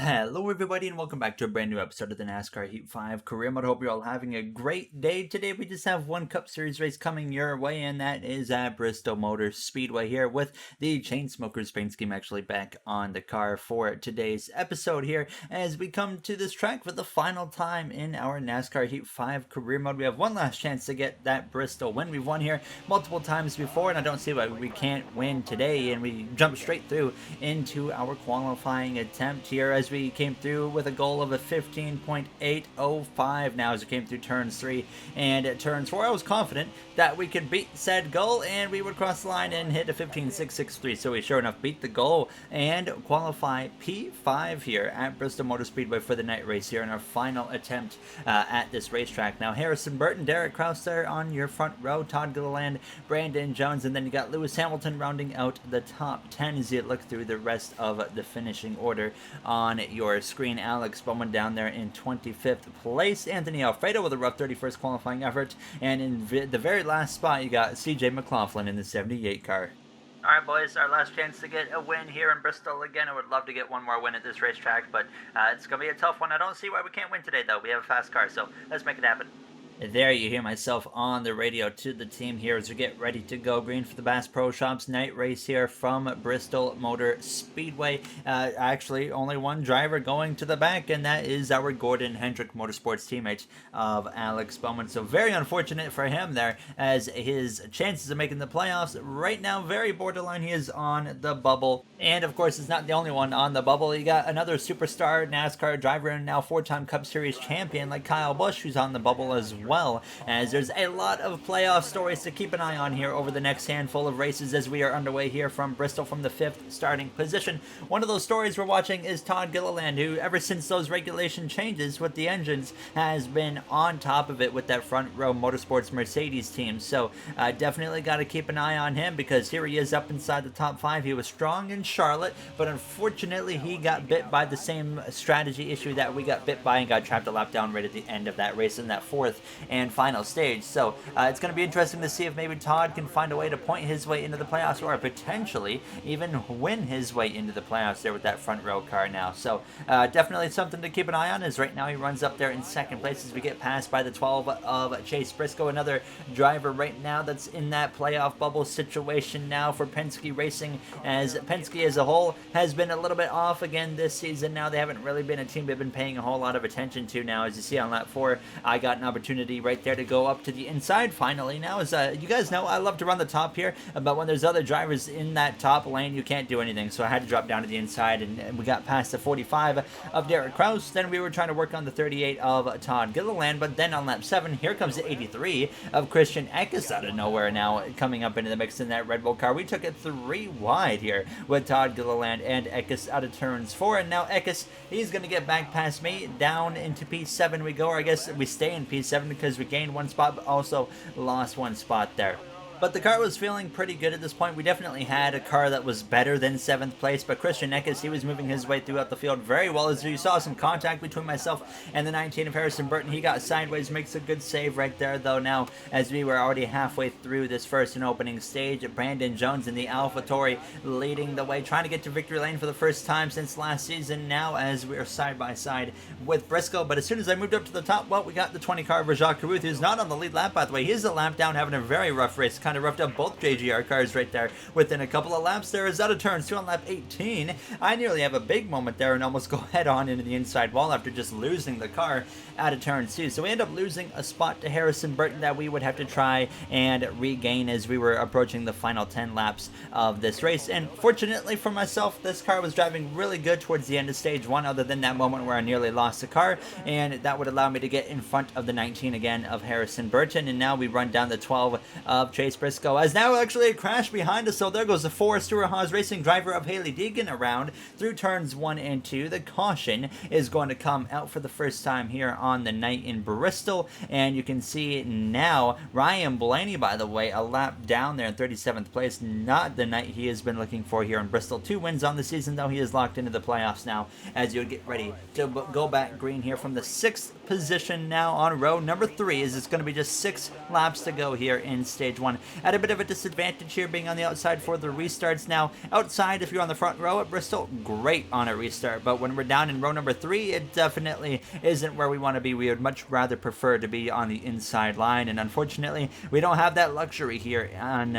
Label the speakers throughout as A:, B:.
A: Hello, everybody, and welcome back to a brand new episode of the NASCAR Heat 5 Career Mode. I hope you're all having a great day today. We just have one Cup Series race coming your way, and that is at Bristol Motor Speedway here with the Chainsmokers paint scheme actually back on the car for today's episode here as we come to this track for the final time in our NASCAR Heat 5 Career Mode. We have one last chance to get that Bristol win. We've won here multiple times before, and I don't see why we can't win today, and we jump straight through into our qualifying attempt here as we came through with a goal of a 15.805 now as we came through turns 3 and turns 4. I was confident that we could beat said goal and we would cross the line and hit a 15.663. So we sure enough beat the goal and qualify P5 here at Bristol Motor Speedway for the night race here in our final attempt at this racetrack. Now Harrison Burton, Derek Kraus there on your front row, Todd Gilliland, Brandon Jones, and then you got Lewis Hamilton rounding out the top 10 as you look through the rest of the finishing order on your screen. Alex Bowman down there in 25th place. Anthony Alfredo with a rough 31st qualifying effort. And in the very last spot, you got CJ McLaughlin in the 78 car. All right, boys, our last chance to get a win here in Bristol again. I would love to get one more win at this racetrack, but it's going to be a tough one. I don't see why we can't win today, though. We have a fast car, so let's make it happen. There you hear myself on the radio to the team here as we get ready to go green for the Bass Pro Shops night race here from Bristol Motor Speedway. Actually, only one driver going to the back, and that is our Gordon Hendrick Motorsports teammate of Alex Bowman. So very unfortunate for him there as his chances of making the playoffs right now very borderline. He is on the bubble. And of course, it's not the only one on the bubble. You got another superstar NASCAR driver and now four-time Cup Series champion like Kyle Busch who's on the bubble as well, as there's a lot of playoff stories to keep an eye on here over the next handful of races as we are underway here from Bristol from the 5th starting position. One of those stories we're watching is Todd Gilliland, who ever since those regulation changes with the engines has been on top of it with that front row motorsports Mercedes team. So definitely got to keep an eye on him because here he is up inside the top 5. He was strong in Charlotte, but unfortunately he got bit by the same strategy issue that we got bit by and got trapped a lap down right at the end of that race in that 4th and final stage. So it's going to be interesting to see if maybe Todd can find a way to point his way into the playoffs or potentially even win his way into the playoffs there with that front row car now. So definitely something to keep an eye on, as right now he runs up there in second place as we get passed by the 12 of Chase Briscoe, another driver right now that's in that playoff bubble situation now for Penske Racing, as Penske as a whole has been a little bit off again this season. Now they haven't really been a team they've been paying a whole lot of attention to now. As you see on lap 4, I got an opportunity right there to go up to the inside finally. Now, as you guys know, I love to run the top here, but when there's other drivers in that top lane, you can't do anything. So I had to drop down to the inside, and we got past the 45 of Derek Kraus. Then we were trying to work on the 38 of Todd Gilliland, but then on lap 7, here comes the 83 of Christian Eckes out of nowhere now coming up into the mix in that Red Bull car. We took it 3 wide here with Todd Gilliland and Eckes out of turns 4, and now Eckes, he's going to get back past me. Down into P7 we go, or I guess we stay in P7 because we gained one spot but also lost one spot there. But the car was feeling pretty good at this point. We definitely had a car that was better than 7th place, but Christian Eckes, he was moving his way throughout the field very well. As you saw some contact between myself and the 19 of Harrison Burton. He got sideways, makes a good save right there, though now as we were already halfway through this first and opening stage. Brandon Jones in the AlphaTauri leading the way, trying to get to victory lane for the first time since last season now as we are side by side with Briscoe. But as soon as I moved up to the top, well, we got the 20 car of Rajat Caruth, who's not on the lead lap, by the way. He's a lap down, having a very rough race. Kind of roughed up both JGR cars right there within a couple of laps. There is out of turns 2 on lap 18. I nearly have a big moment there and almost go head on into the inside wall after just losing the car out of turn 2. So we end up losing a spot to Harrison Burton that we would have to try and regain as we were approaching the final 10 laps of this race. And fortunately for myself, this car was driving really good towards the end of stage 1, other than that moment where I nearly lost the car, and that would allow me to get in front of the 19 again of Harrison Burton. And now we run down the 12 of Chase Briscoe, as now actually a crash behind us. So there goes the 4 Stewart Haas Racing driver of Haley Deegan around through turns 1 and 2. The caution is going to come out for the first time here on the night in Bristol, and you can see now Ryan Blaney, by the way, a lap down there in 37th place. Not the night he has been looking for here in Bristol. 2 wins on the season, though. He is locked into the playoffs now as you get ready to go back green here from the 6th position now on row number 3, as it's going to be just 6 laps to go here in stage 1. at a bit of a disadvantage here being on the outside for the restarts. Now, outside, if you're on the front row at Bristol, great on a restart, but when we're down in row number 3, it definitely isn't where we want to be. We would much rather prefer to be on the inside line, and unfortunately, we don't have that luxury here on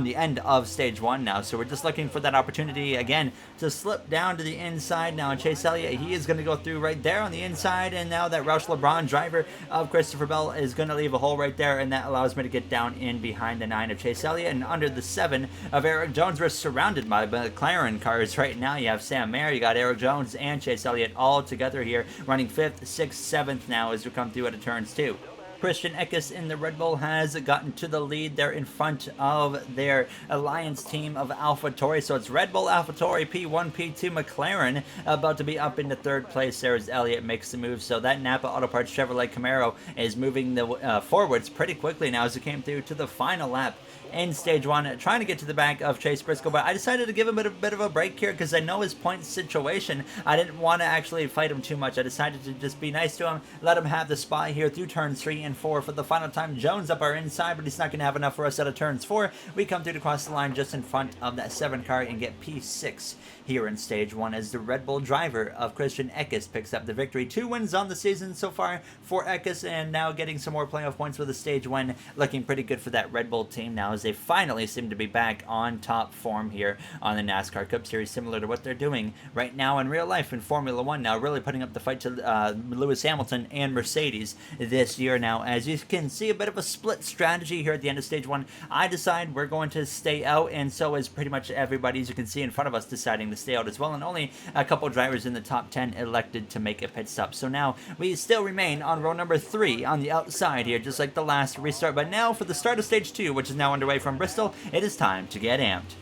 A: the end of stage 1 now, so we're just looking for that opportunity again to slip down to the inside. Now, Chase Elliott, he is going to go through right there on the inside, and now that Roush LeBron driver of Christopher Bell is going to leave a hole right there, and that allows me to get down in behind the 9 of Chase Elliott and under the 7 of Eric Jones. We're surrounded by McLaren cars right now. You have Sam Mayer, you got Eric Jones and Chase Elliott all together here, running 5th, 6th, 7th now as we come through at turns 2. Christian Eckes in the Red Bull has gotten to the lead. They're in front of their alliance team of AlphaTauri. So it's Red Bull, AlphaTauri, P1, P2, McLaren about to be up into 3rd place there as Elliott makes the move. So that Napa Auto Parts Chevrolet Camaro is moving the forwards pretty quickly now as it came through to the final lap in stage 1, trying to get to the back of Chase Briscoe, but I decided to give him a bit of a break here because I know his point situation. I didn't want to actually fight him too much. I decided to just be nice to him, let him have the spot here through turns 3 and 4 for the final time. Jones up our inside, but he's not going to have enough for us out of turns 4. We come through to cross the line just in front of that 7 car and get P6 here in stage 1 as the Red Bull driver of Christian Eckes picks up the victory. 2 wins on the season so far for Eckes, and now getting some more playoff points with a stage 1, looking pretty good for that Red Bull team now as they finally seem to be back on top form here on the NASCAR Cup Series, similar to what they're doing right now in real life in Formula 1 now, really putting up the fight to Lewis Hamilton and Mercedes this year now. As you can see, a bit of a split strategy here at the end of stage 1. I decide we're going to stay out, and so is pretty much everybody, as you can see in front of us, deciding to stay out as well, and only a couple drivers in the top 10 elected to make a pit stop. So now we still remain on row number 3 on the outside here, just like the last restart. But now for the start of stage 2, which is now underway from Bristol, it is time to get amped.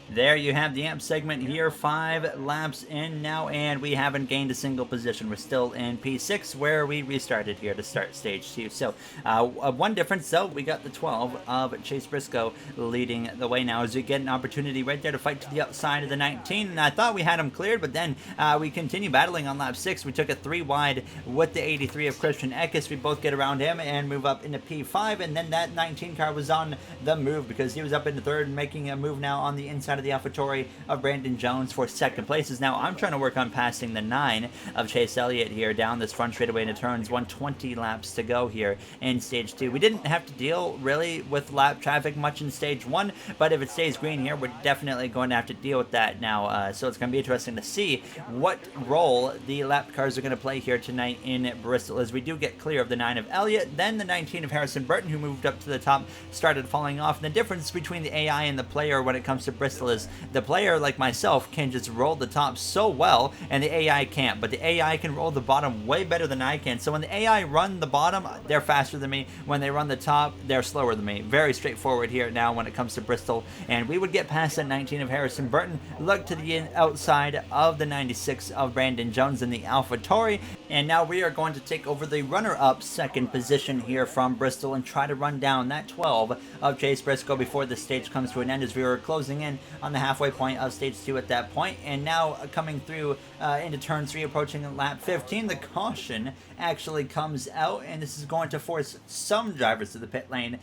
A: There you have the amp segment here, 5 laps in now, and we haven't gained a single position. We're still in P6, where we restarted here to start stage 2. So, one difference, though, we got the 12 of Chase Briscoe leading the way now as we get an opportunity right there to fight to the outside of the 19, and I thought we had him cleared, but then we continue battling on lap 6. We took it 3 wide with the 83 of Christian Eckes. We both get around him and move up into P5, and then that 19 car was on the move because he was up into 3rd, making a move now on the inside of the AlphaTauri of Brandon Jones for 2nd places. Now I'm trying to work on passing the 9 of Chase Elliott here down this front straightaway into turns 120 laps to go here in stage 2. We didn't have to deal really with lap traffic much in stage 1, but if it stays green here, we're definitely going to have to deal with that now. So it's going to be interesting to see what role the lap cars are going to play here tonight in Bristol as we do get clear of the 9 of Elliott. Then the 19 of Harrison Burton, who moved up to the top, started falling off. And the difference between the AI and the player when it comes to Bristol is the player, like myself, can just roll the top so well, and the AI can't. But the AI can roll the bottom way better than I can. So when the AI run the bottom, they're faster than me. When they run the top, they're slower than me. Very straightforward here now when it comes to Bristol. And we would get past that 19 of Harrison Burton, look to the outside of the 96 of Brandon Jones in the AlphaTauri. And now we are going to take over the runner-up 2nd position here from Bristol and try to run down that 12 of Chase Briscoe before the stage comes to an end as we were closing in on the halfway point of stage 2 at that point. And now coming through into turn 3, approaching lap 15, the caution actually comes out, and this is going to force some drivers to the pit lane.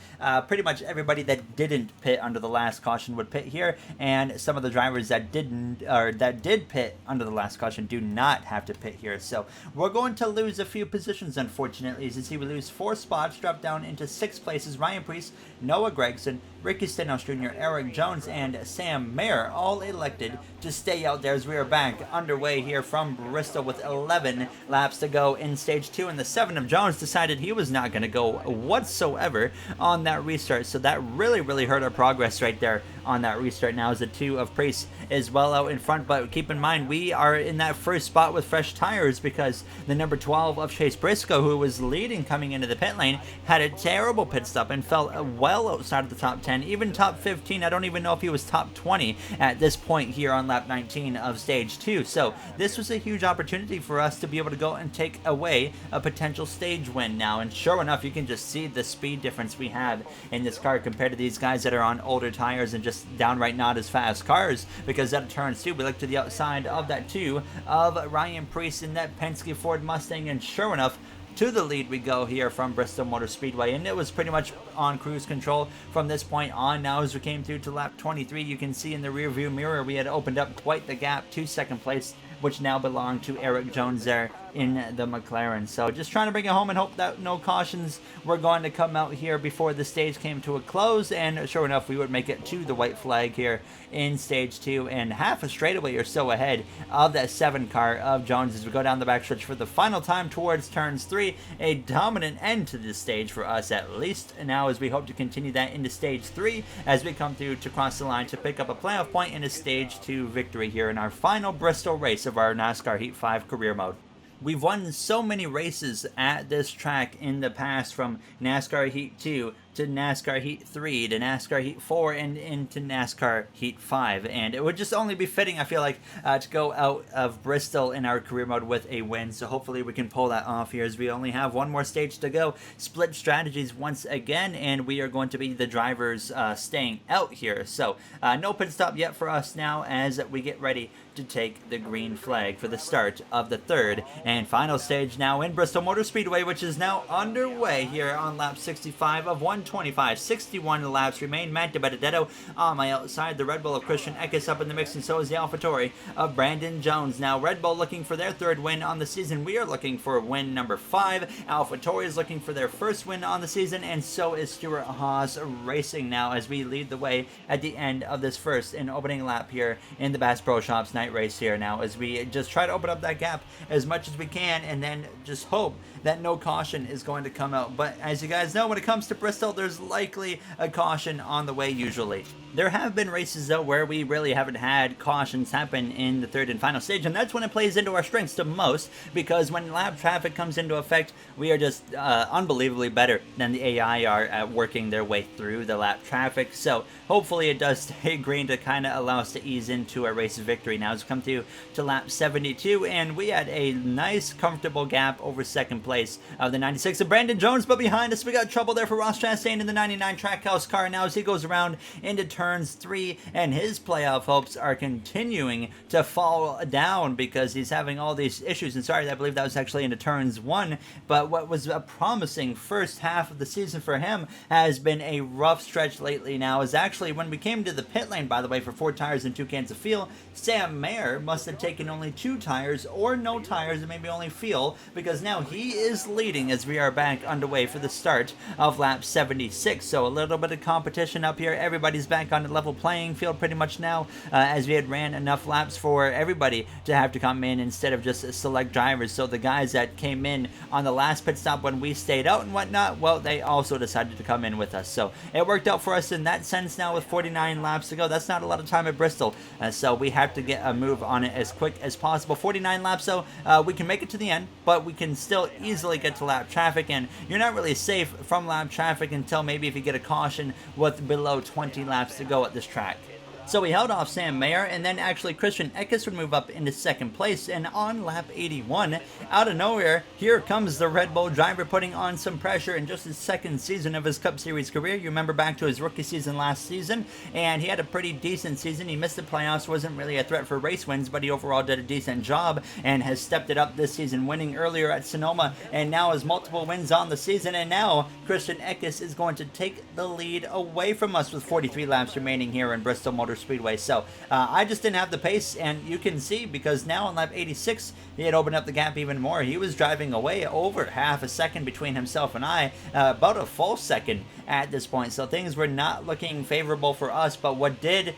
A: Pretty much everybody that didn't pit under the last caution would pit here, and some of the drivers that didn't, or that did pit under the last caution, do not have to pit here. So we're going to lose a few positions, unfortunately. As you see, we lose 4 spots, drop down into 6 places. Ryan Preece, Noah Gregson, Ricky Stenhouse Jr., Eric Jones, and Sam Mayer all elected to stay out there as we are back underway here from Bristol with 11 laps to go in stage 2, and the 7 of Jones decided he was not going to go whatsoever on that restart. So that really hurt our progress right there on that restart. Now as the 2 of Preece is well out in front, but keep in mind we are in that first spot with fresh tires because the number 12 of Chase Briscoe, who was leading coming into the pit lane, had a terrible pit stop and fell well outside of the top 10, even top 15. I don't even know if he was top 20 at this point here on lap 19 of stage 2. So this was a huge opportunity for us to be able to go and take away a potential stage win now, and sure enough, you can just see the speed difference we have in this car compared to these guys that are on older tires and just downright not as fast cars, because that turns 2, we look to the outside of that 2 of Ryan Preece in that Penske Ford Mustang, and sure enough, to the lead we go here from Bristol Motor Speedway, and it was pretty much on cruise control from this point on. Now as we came through to lap 23, you can see in the rear view mirror we had opened up quite the gap to second place, which now belonged to Eric Jones there in the McLaren. So just trying to bring it home and hope that no cautions were going to come out here before the stage came to a close, and sure enough, we would make it to the white flag here in stage 2, and half a straightaway or so ahead of that 7 car of Jones as we go down the backstretch for the final time towards turns 3. A dominant end to this stage for us, at least now, as we hope to continue that into stage 3 as we come through to cross the line to pick up a playoff point in a stage 2 victory here in our final Bristol race of our NASCAR Heat 5 career mode. We've won so many races at this track in the past, from NASCAR Heat 2 to NASCAR Heat 3 to NASCAR Heat 4 and into NASCAR Heat 5, and it would just only be fitting, I feel like, to go out of Bristol in our career mode with a win. So hopefully we can pull that off here as we only have one more stage to go. Split strategies once again, and we are going to be the drivers staying out here. So no pit stop yet for us now as we get ready to take the green flag for the start of the 3rd and final stage now in Bristol Motor Speedway, which is now underway here on lap 65 of 125. 61 laps remain. Matt DiBenedetto on my outside. The Red Bull of Christian Eckes up in the mix, and so is the AlphaTauri of Brandon Jones. Now Red Bull looking for their 3rd win on the season. We are looking for win number 5. AlphaTauri is looking for their 1st win on the season, and so is Stuart Haas Racing now as we lead the way at the end of this first and opening lap here in the Bass Pro Shops night race here now, as we just try to open up that gap as much as we can and then just hope that no caution is going to come out. But as you guys know, when it comes to Bristol, there's likely a caution on the way usually. There have been races though where we really haven't had cautions happen in the 3rd and final stage, and that's when it plays into our strengths the most, because when lap traffic comes into effect, we are just unbelievably better than the AI are at working their way through the lap traffic. So hopefully it does stay green to kind of allow us to ease into a race victory. Now it's come through to lap 72, and we had a nice comfortable gap over second place of the 96 of Brandon Jones, but behind us we got trouble there for Ross Chastain in the 99 Trackhouse car now as he goes around into turns 3, and his playoff hopes are continuing to fall down because he's having all these issues. And sorry, I believe that was actually into turns 1, but what was a promising first half of the season for him has been a rough stretch lately now, as actually when we came to the pit lane, by the way, for 4 tires and 2 cans of fuel, Sam Mayer must have taken only 2 tires or no tires and maybe only fuel, because now he is leading as we are back underway for the start of lap 76. So a little bit of competition up here. Everybody's back on a level playing field pretty much now, as we had ran enough laps for everybody to have to come in instead of just select drivers. So the guys that came in on the last pit stop when we stayed out and whatnot, well, they also decided to come in with us. So it worked out for us in that sense now with 49 laps to go. That's not a lot of time at Bristol, so we have to get a move on it as quick as possible. 49 laps, so we can make it to the end, but we can still easily get to lap traffic, and you're not really safe from lap traffic until maybe if you get a caution with below 20 laps to go at this track. So we held off Sam Mayer, and then actually Christian Eckes would move up into second place. And on lap 81, out of nowhere, here comes the Red Bull driver putting on some pressure in just his second season of his Cup Series career. You remember back to his rookie season last season, and he had a pretty decent season. He missed the playoffs, wasn't really a threat for race wins, but he overall did a decent job and has stepped it up this season, winning earlier at Sonoma, and now has multiple wins on the season. And now Christian Eckes is going to take the lead away from us with 43 laps remaining here in Bristol Motor Speedway. So I just didn't have the pace, and you can see because now on lap 86 he had opened up the gap even more. He was driving away over half a second between himself and I, about a full second at this point. So things were not looking favorable for us, but what did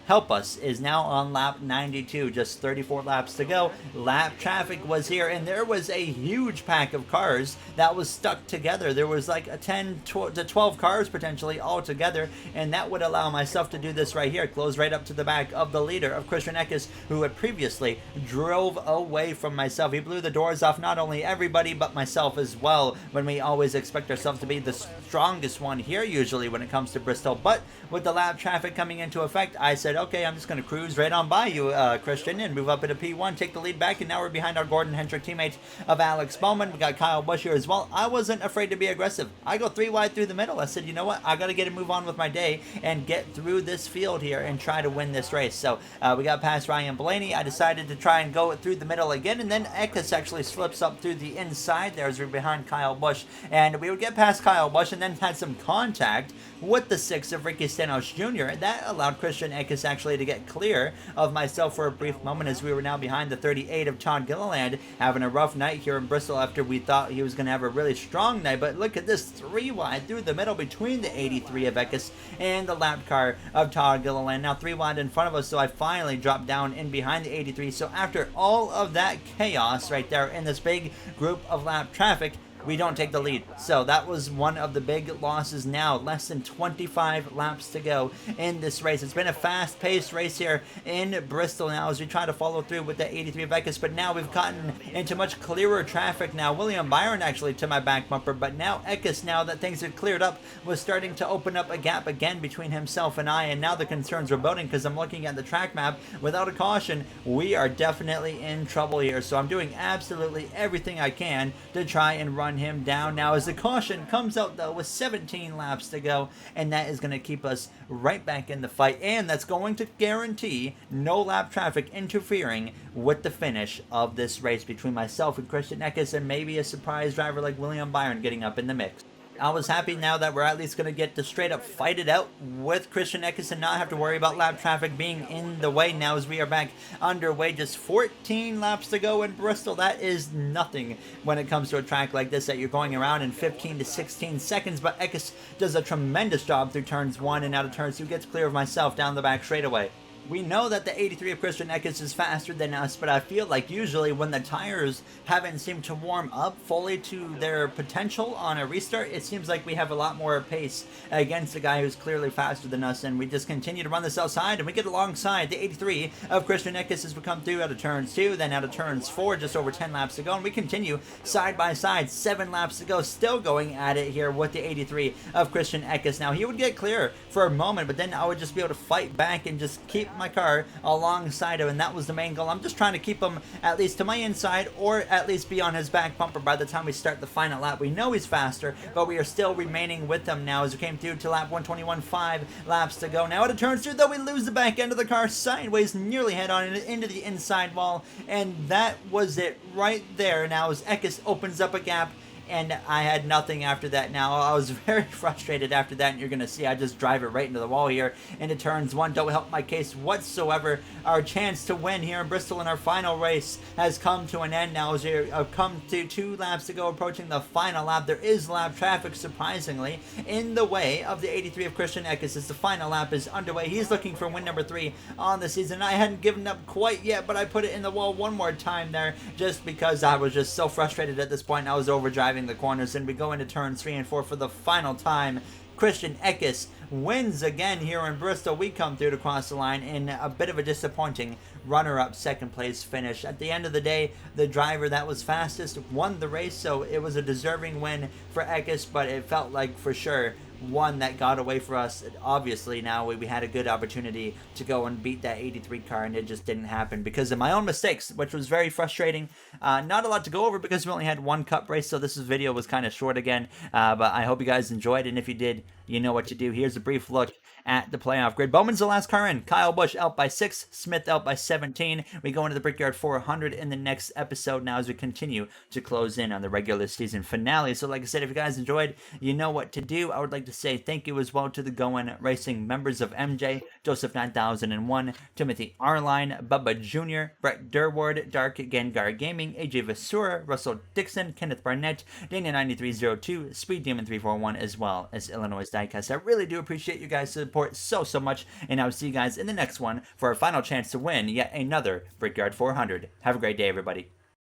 A: help us is now on lap 92, just 34 laps to go. Lap traffic was here, and there was a huge pack of cars that was stuck together. There was like a 10 to 12 cars potentially all together, and that would allow myself to do this right here, close right up to the back of the leader of Christian Eckes, who had previously drove away from myself. He blew the doors off not only everybody but myself as well, when we always expect ourselves to be the strongest one here usually when it comes to Bristol. But with the lap traffic coming into effect, I said, okay, I'm just going to cruise right on by you, Christian, and move up into P1, take the lead back, and now we're behind our Gordon Hendrick teammate of Alex Bowman. We got Kyle Busch here as well. I wasn't afraid to be aggressive. I go 3 wide through the middle. I said, you know what, I got to get a move on with my day and get through this field here and try to win this race. So we got past Ryan Blaney. I decided to try and go through the middle again, and then Eckes actually slips up through the inside there as we're behind Kyle Busch, and we would get past Kyle Busch and then had some contact with the 6 of Ricky Stenhouse Jr. That allowed Christian Eckes actually to get clear of myself for a brief moment, as we were now behind the 38 of Todd Gilliland, having a rough night here in Bristol after we thought he was going to have a really strong night. But look at this, 3 wide through the middle between the 83 of Eckes and the lap car of Todd Gilliland. Now 3 wide in front of us, so I finally dropped down in behind the 83. So after all of that chaos right there in this big group of lap traffic, we don't take the lead. So that was one of the big losses now. Less than 25 laps to go in this race. It's been a fast-paced race here in Bristol now as we try to follow through with the 83 of Eckes, but now we've gotten into much clearer traffic now. William Byron actually to my back bumper, but now Eckes, now that things had cleared up, was starting to open up a gap again between himself and I, and now the concerns are building because I'm looking at the track map. Without a caution, we are definitely in trouble here. So I'm doing absolutely everything I can to try and run him down now as the caution comes out though with 17 laps to go, and that is going to keep us right back in the fight, and that's going to guarantee no lap traffic interfering with the finish of this race between myself and Christian Eckes, and maybe a surprise driver like William Byron getting up in the mix. I was happy now that we're at least going to get to straight up fight it out with Christian Eckes and not have to worry about lap traffic being in the way now as we are back underway. Just 14 laps to go in Bristol. That is nothing when it comes to a track like this that you're going around in 15 to 16 seconds. But Eckes does a tremendous job through turns 1 and out of turns 2. Gets clear of myself down the back straightaway. We know that the 83 of Christian Eckes is faster than us, but I feel like usually when the tires haven't seemed to warm up fully to their potential on a restart, it seems like we have a lot more pace against a guy who's clearly faster than us, and we just continue to run this outside, and we get alongside the 83 of Christian Eckes as we come through out of turns 2, then out of turns 4, just over 10 laps to go, and we continue side by side, 7 laps to go, still going at it here with the 83 of Christian Eckes. Now, he would get clear for a moment, but then I would just be able to fight back and just keep my car alongside him, and that was the main goal. I'm just trying to keep him at least to my inside, or at least be on his back bumper by the time we start the final lap. We know he's faster, but we are still remaining with him now as we came through to lap 121, 5 laps to go. Now out of turn 2, though, we lose the back end of the car sideways, nearly head on into the inside wall, and that was it right there. Now as Eckes opens up a gap, and I had nothing after that. Now, I was very frustrated after that, and you're going to see I just drive it right into the wall here into turns 1. Don't help my case whatsoever. Our chance to win here in Bristol in our final race has come to an end now as we have come to 2 laps to go, approaching the final lap. There is lap traffic, surprisingly, in the way of the 83 of Christian Eckes as the final lap is underway. He's looking for win number 3 on the season. I hadn't given up quite yet, but I put it in the wall one more time there just because I was just so frustrated at this point. I was overdriving the corners, and we go into turns 3 and 4 for the final time. Christian Eckes wins again here in Bristol. We come through to cross the line in a bit of a disappointing runner-up second place finish. At the end of the day, the driver that was fastest won the race, so it was a deserving win for Eckes, but it felt like for sure one that got away for us. Obviously, now we had a good opportunity to go and beat that 83 car, and it just didn't happen because of my own mistakes, which was very frustrating. Not a lot to go over because we only had one cup race, so this video was kind of short again. But I hope you guys enjoyed, and if you did, you know what to do. Here's a brief look at the playoff grid. Bowman's the last car in. Kyle Busch out by 6. Smith out by 17. We go into the Brickyard 400 in the next episode now as we continue to close in on the regular season finale. So like I said, if you guys enjoyed, you know what to do. I would like to say thank you as well to the Going Racing members of MJ, Joseph 9001, Timothy Arline, Bubba Jr., Brett Durward, Dark Gengar Gaming, AJ Vasura, Russell Dixon, Kenneth Barnett, Daniel9302, Speed Demon 341, as well as Illinois Diecast. I really do appreciate you guys' support so much, and I'll see you guys in the next one for our final chance to win yet another Brickyard 400. Have a great day, everybody.